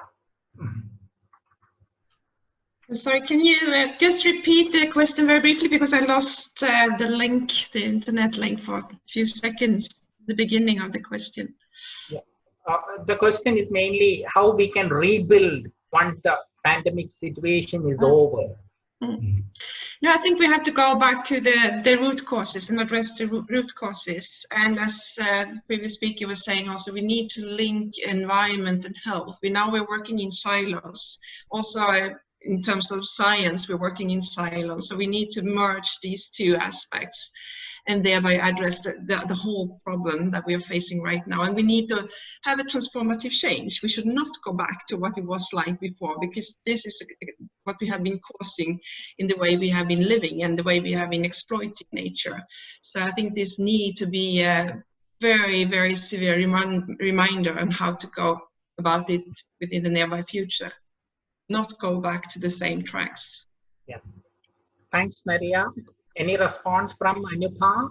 Sorry, can you just repeat the question very briefly, because I lost the link, the internet link, for a few seconds, the beginning of the question. Yeah. The question is mainly how we can rebuild once the pandemic situation is over. No, I think we have to go back to the root causes and address the root causes. And as the previous speaker was saying also, we need to link environment and health. We're working in silos. Also, in terms of science, we're working in silos. So we need to merge these two aspects and thereby address the whole problem that we are facing right now. And we need to have a transformative change. We should not go back to what it was like before, because this is what we have been causing in the way we have been living and the way we have been exploiting nature. So I think this need to be a very, very severe reminder on how to go about it within the nearby future, not go back to the same tracks. Yeah. Thanks, Maria. Any response from Anupha?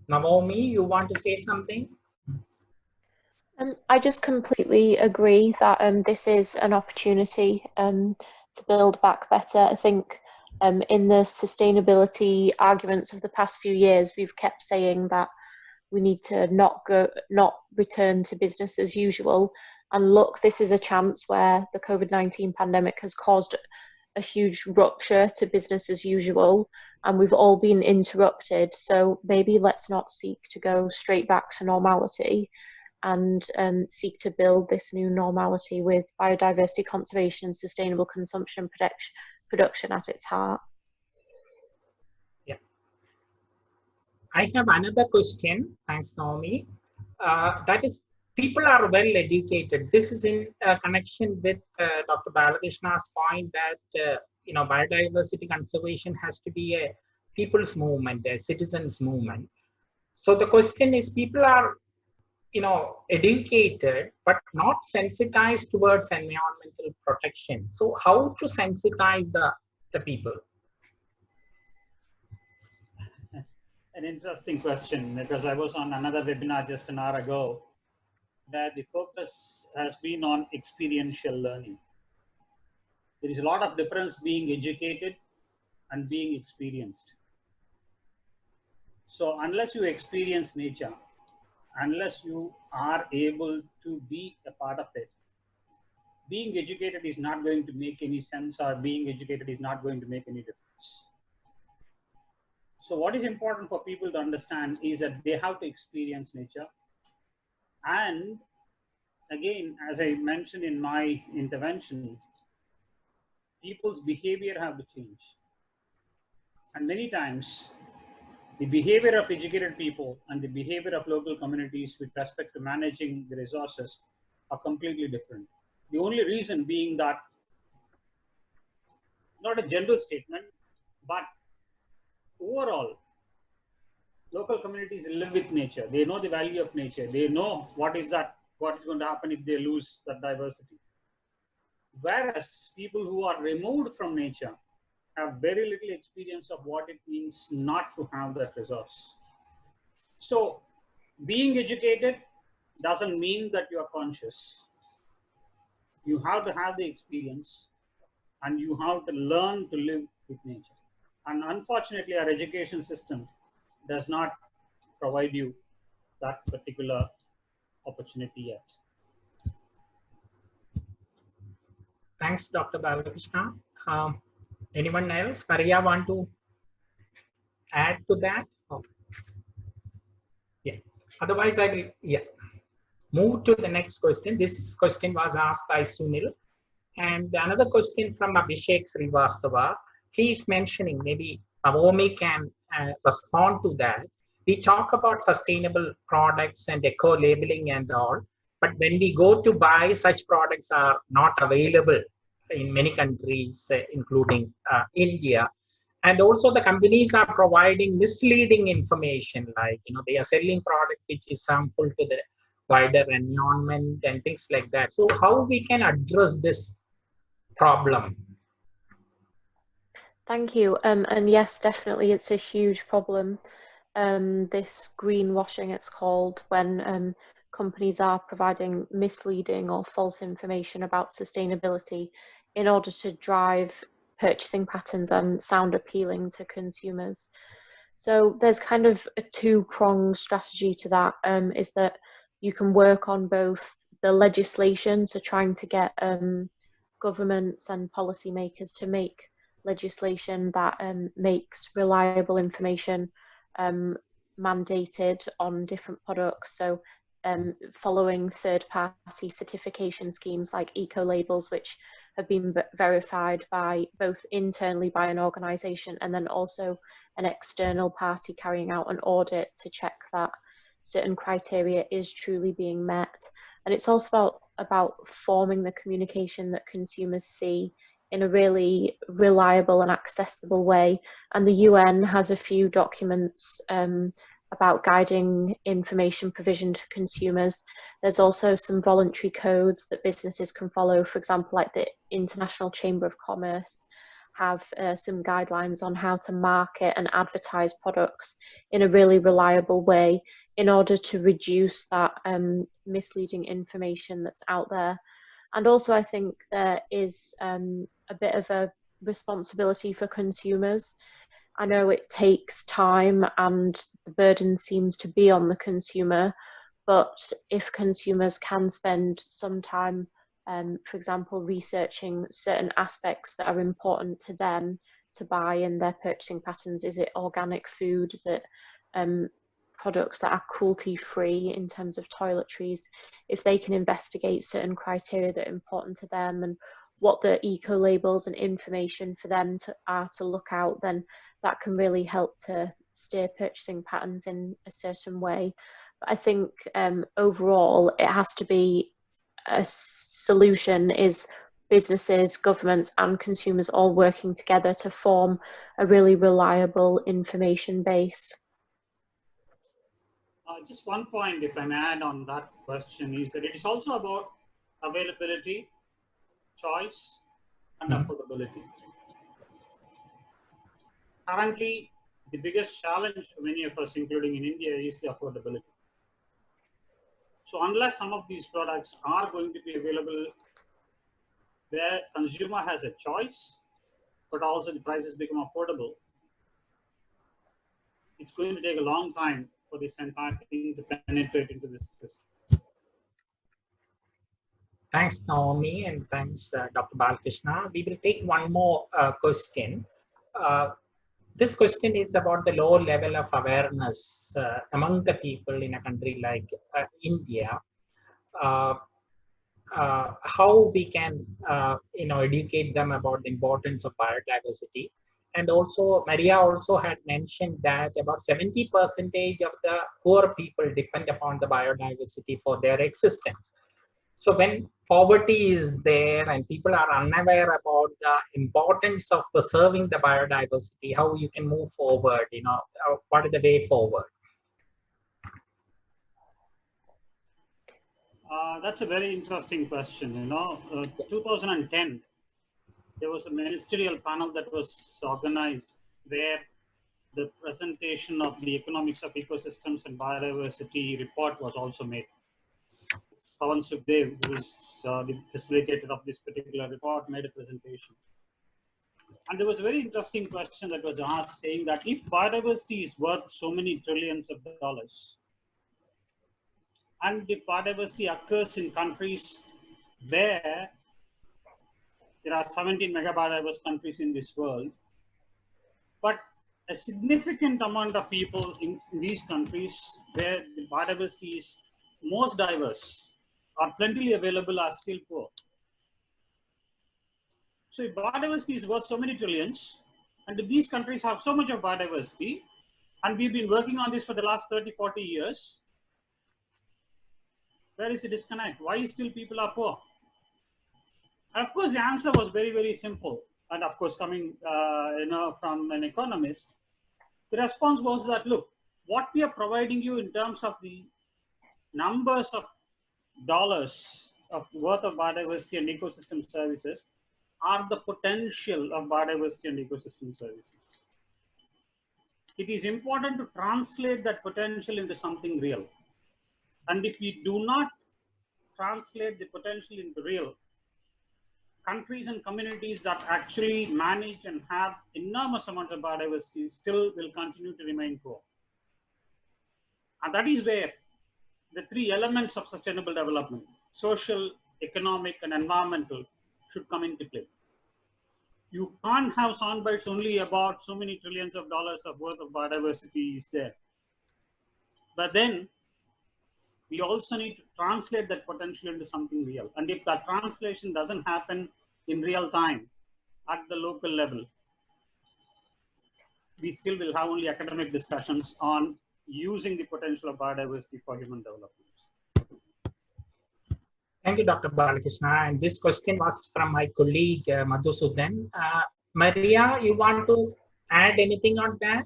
Naomi, you want to say something? I just completely agree that this is an opportunity to build back better. I think in the sustainability arguments of the past few years, we've kept saying that we need to not return to business as usual. And look, this is a chance where the COVID-19 pandemic has caused a huge rupture to business as usual, and we've all been interrupted. So maybe let's not seek to go straight back to normality, and seek to build this new normality with biodiversity conservation and sustainable consumption production at its heart. Yeah. I have another question. Thanks, Naomi. That is, people are well educated. This is in connection with Dr. Balakrishna's point that biodiversity conservation has to be a people's movement, a citizens' movement. So the question is, people are educated but not sensitized towards environmental protection. So how to sensitize the people? An interesting question, because I was on another webinar just an hour ago where the focus has been on experiential learning. There is a lot of difference being educated and being experienced. So unless you experience nature, unless you are able to be a part of it, being educated is not going to make any sense, or being educated is not going to make any difference. So what is important for people to understand is that they have to experience nature. And again, as I mentioned in my intervention, people's behavior have to change. And many times, the behavior of educated people and the behavior of local communities with respect to managing the resources are completely different. The only reason being that, not a general statement, but overall, local communities live with nature. They know the value of nature. They know what is going to happen if they lose that diversity. Whereas people who are removed from nature have very little experience of what it means not to have that resource. So being educated doesn't mean that you are conscious. You have to have the experience, and you have to learn to live with nature. And unfortunately, our education system does not provide you that particular opportunity yet. Thanks, Dr. Balakrishna. Anyone else? Maria, want to add to that? Oh. Yeah. Otherwise, I will move to the next question. This question was asked by Sunil. And another question from Abhishek Srivastava. He is mentioning, maybe Naomi can respond to that. We talk about sustainable products and eco-labeling and all, but when we go to buy, such products are not available in many countries, including India. And also the companies are providing misleading information, like, they are selling product which is harmful to the wider environment and things like that. So how we can address this problem? Thank you. And yes, definitely, it's a huge problem. This greenwashing, it's called, when companies are providing misleading or false information about sustainability in order to drive purchasing patterns and sound appealing to consumers. So there's kind of a two-pronged strategy to that, is that you can work on both the legislation, so trying to get governments and policymakers to make legislation that makes reliable information mandated on different products. So following third-party certification schemes like eco-labels, which have been verified by both internally by an organisation and then also an external party carrying out an audit to check that certain criteria is truly being met. And it's also about forming the communication that consumers see in a really reliable and accessible way. And the UN has a few documents about guiding information provision to consumers. There's also some voluntary codes that businesses can follow. For example, like the International Chamber of Commerce have some guidelines on how to market and advertise products in a really reliable way in order to reduce that misleading information that's out there. And also, I think there is a bit of a responsibility for consumers. I know it takes time and the burden seems to be on the consumer, but if consumers can spend some time, for example, researching certain aspects that are important to them to buy in their purchasing patterns, is it organic food, is it products that are cruelty-free in terms of toiletries, if they can investigate certain criteria that are important to them and what the eco labels and information for them are to look out, then that can really help to steer purchasing patterns in a certain way. But I think overall it has to be a solution is businesses, governments and consumers all working together to form a really reliable information base. Just one point, if I may add on that question, is that it is also about availability, choice, and affordability. Currently, the biggest challenge for many of us, including in India, is the affordability. So unless some of these products are going to be available where consumer has a choice, but also the prices become affordable, it's going to take a long time for this entire thing to penetrate into this system. Thanks, Naomi, and thanks, Dr. Balakrishna. We will take one more question. This question is about the low level of awareness among the people in a country like India. How we can educate them about the importance of biodiversity. And also Maria also had mentioned that about 70% of the poor people depend upon the biodiversity for their existence. So when poverty is there and people are unaware about the importance of preserving the biodiversity, how you can move forward, what is the way forward? That's a very interesting question. 2010, there was a ministerial panel that was organized where the presentation of the economics of ecosystems and biodiversity report was also made. Sawan Sukhdev, who is the facilitator of this particular report, made a presentation. And there was a very interesting question that was asked, saying that if biodiversity is worth so many trillions of dollars, and if biodiversity occurs in countries where there are 17 mega biodiverse countries in this world, but a significant amount of people in these countries where the biodiversity is most diverse are plentifully available are still poor. So if biodiversity is worth so many trillions, and if these countries have so much of biodiversity, and we've been working on this for the last 30, 40 years, where is the disconnect? Why still people are poor? And of course, the answer was very, very simple. And of course, coming from an economist, the response was that, look, what we are providing you in terms of the numbers of dollars of worth of biodiversity and ecosystem services are the potential of biodiversity and ecosystem services. It is important to translate that potential into something real. And if we do not translate the potential into real, countries and communities that actually manage and have enormous amounts of biodiversity still will continue to remain poor. And that is where the three elements of sustainable development, social, economic, and environmental, should come into play. You can't have sound bites only about so many trillions of dollars of worth of biodiversity is there. But then we also need to translate that potential into something real. And if that translation doesn't happen in real time at the local level, we still will have only academic discussions on using the potential of biodiversity for human development. Thank you, Dr. Balakrishna. And this question was from my colleague, Madhusudan. Maria, you want to add anything on that?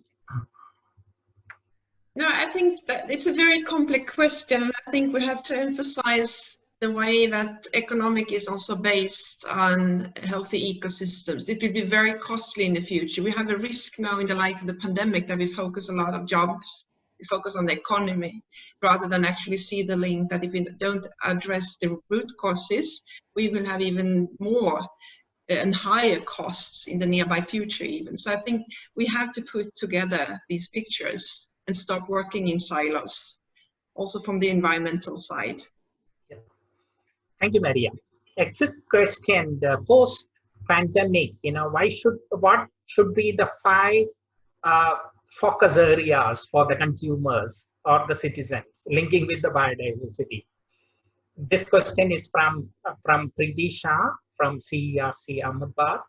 No, I think that it's a very complex question. I think we have to emphasize the way that economic is also based on healthy ecosystems. It will be very costly in the future. We have a risk now in the light of the pandemic that we focus a lot of jobs, we focus on the economy, rather than actually see the link that if we don't address the root causes, we will have even more and higher costs in the nearby future even. So I think we have to put together these pictures and stop working in silos, also from the environmental side. Yeah. Thank you, Maria. A quick question, post-pandemic, what should be the 5 focus areas for the consumers or the citizens linking with the biodiversity? This question is from Preeti Shah from CERC Ahmedabad.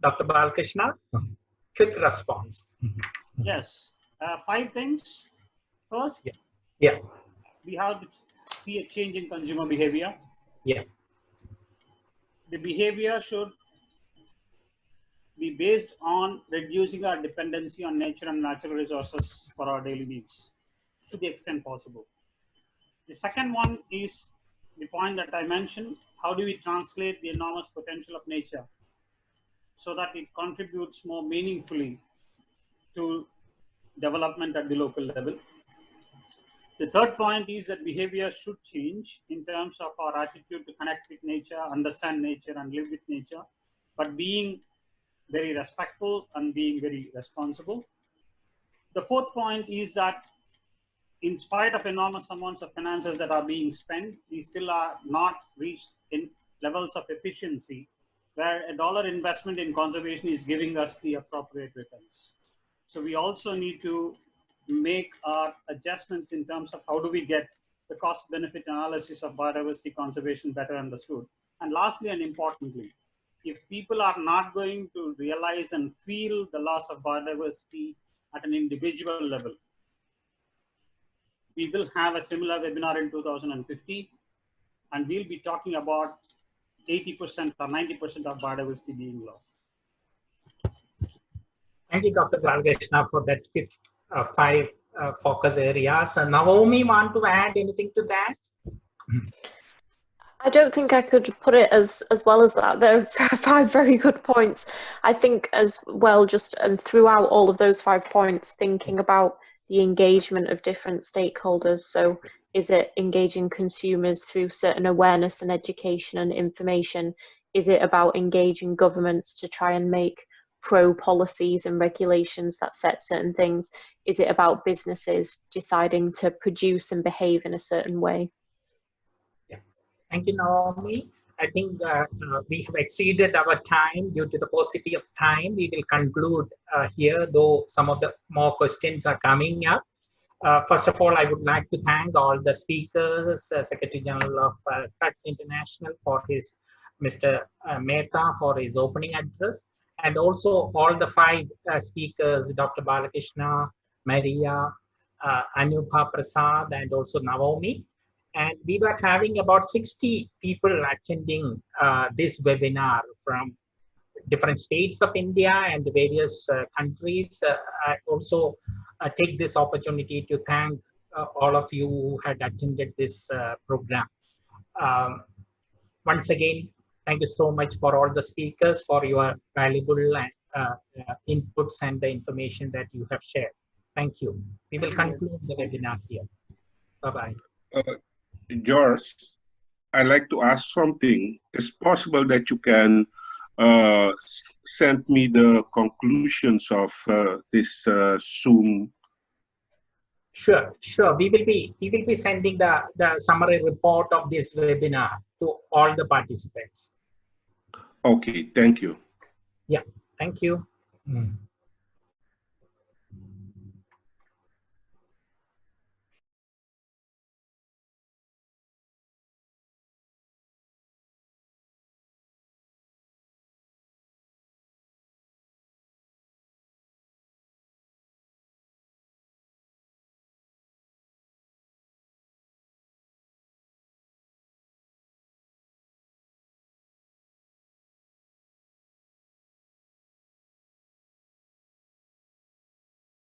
Dr. Balkrishna, quick response. Yes, 5 things. First, yeah, we have to see a change in consumer behavior. Yeah. The behavior should be based on reducing our dependency on nature and natural resources for our daily needs to the extent possible. The second one is the point that I mentioned. How do we translate the enormous potential of nature so that it contributes more meaningfully to development at the local level? The third point is that behavior should change in terms of our attitude to connect with nature, understand nature, and live with nature, but being very respectful and being very responsible. The fourth point is that in spite of enormous amounts of finances that are being spent, we still are not reached in levels of efficiency where $1 investment in conservation is giving us the appropriate returns. So we also need to make our adjustments in terms of how do we get the cost benefit analysis of biodiversity conservation better understood. And lastly and importantly, if people are not going to realize and feel the loss of biodiversity at an individual level, we will have a similar webinar in 2050, and we'll be talking about 80% or 90% of biodiversity being lost. Thank you, Dr. Balkrishna, for that 5 focus areas. Naomi, want to add anything to that? I don't think I could put it as well as that. There are 5 very good points. I think as well, just throughout all of those 5 points, thinking about the engagement of different stakeholders. So is it engaging consumers through certain awareness and education and information? Is it about engaging governments to try and make pro policies and regulations that set certain things? Is it about businesses deciding to produce and behave in a certain way? Yeah. Thank you, Naomi. I think we have exceeded our time due to the paucity of time. We will conclude here, though some of the more questions are coming up. First of all, I would like to thank all the speakers, Secretary General of CUTS International for Mr. Mehta for his opening address, and also all the 5 speakers, Dr. Balakrishna, Maria, Anubha Prasad, and also Naomi. And we were having about 60 people attending this webinar from different states of India and various countries. I also take this opportunity to thank all of you who had attended this program. Once again, thank you so much for all the speakers for your valuable inputs and the information that you have shared. Thank you. We will conclude the webinar here. Bye-bye. George, I'd like to ask something. It's possible that you can send me the conclusions of this Zoom. Sure. We will be sending the summary report of this webinar to all the participants. Okay, thank you. Yeah, thank you.